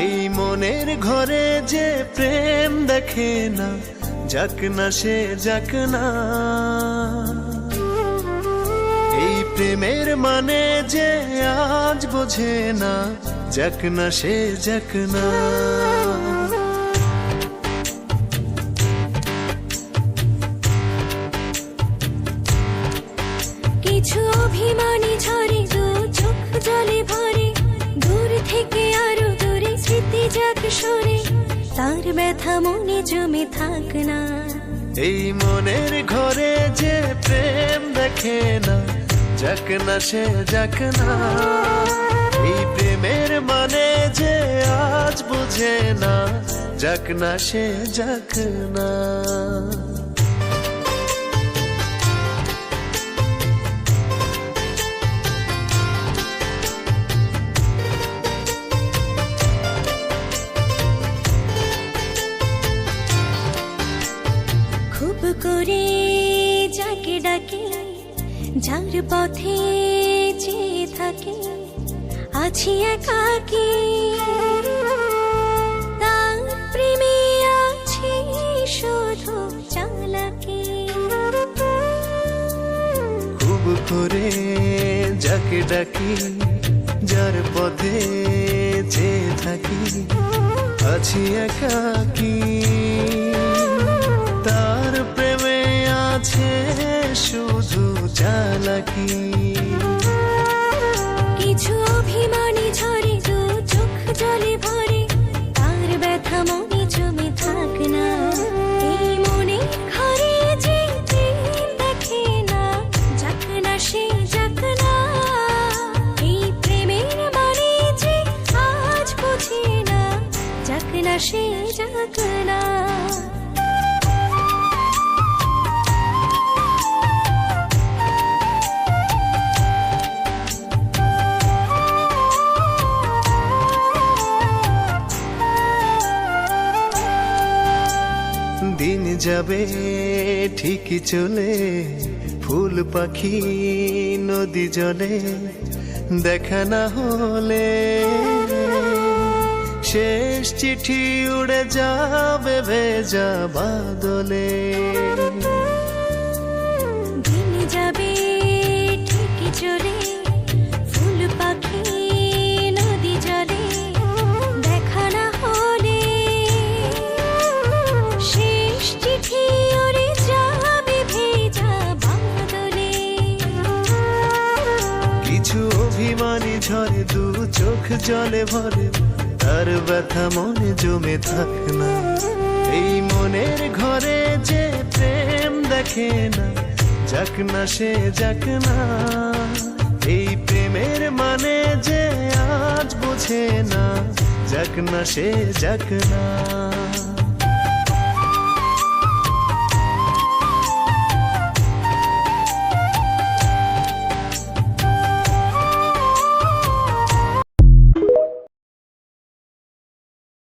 এই মনের ঘরে যে প্রেম দেখে না, যাক না সে যাক না। এই প্রেমের মানে যে আজ বোঝে না, যাক না সে যাক না। কিছু অভিমানী ঝরে দু চোখ জলে ভরে, দূর থেকে আরো দূরে স্মৃতি যাক সরে, তার ব্যথা মনে জমে থাক না। এই মনের ঘরে যে প্রেম দেখে না, যাক না সে যাক না। এই প্রেমের মানে যে আজ বুঝে না, যাক না সে যাক না। খুব করে যাকে ডাকে, যার পথে চেয়ে থাকে, আছি একাকী, তার প্রেমে আছি শুধু চালাকি। খুব করে যাকে ডাকি, যার পথে চেয়ে থাকি, আছি একাকী, তার প্রেমে আছে শুধু চালাকি। কিছু অভিমানী ঝরে দু চোখ জলে ভরে, তার ব্যথা মনে জমে থাক না। এই মনের ঘরে যে প্রেম দেখে না, যাক না সে যাক না। এই প্রেমের মানে যে আজ বোঝে না, যাক না সে যাক না। দিন যাবে ঠিকই চলে, ফুল পাখি নদী জলে, দেখা না হলে শেষ চিঠি উড়ে যাবে ভেজা বাদলে। দিন যাবে ঠিকই চলে, ফুল পাখি নদী জলে, দেখা না হলে শেষ চিঠি উড়ে যাবে ভেজা বাদলে। কিছু অভিমানী ঝরে দু চোখ জলে ভরে, তার ব্যথা মনে জমে থাক না। এই মনের ঘরে যে প্রেম দেখে না, যাক না সে যাক না। এই প্রেমের মানে যে আজ বোঝে না, যাক না সে যাক না।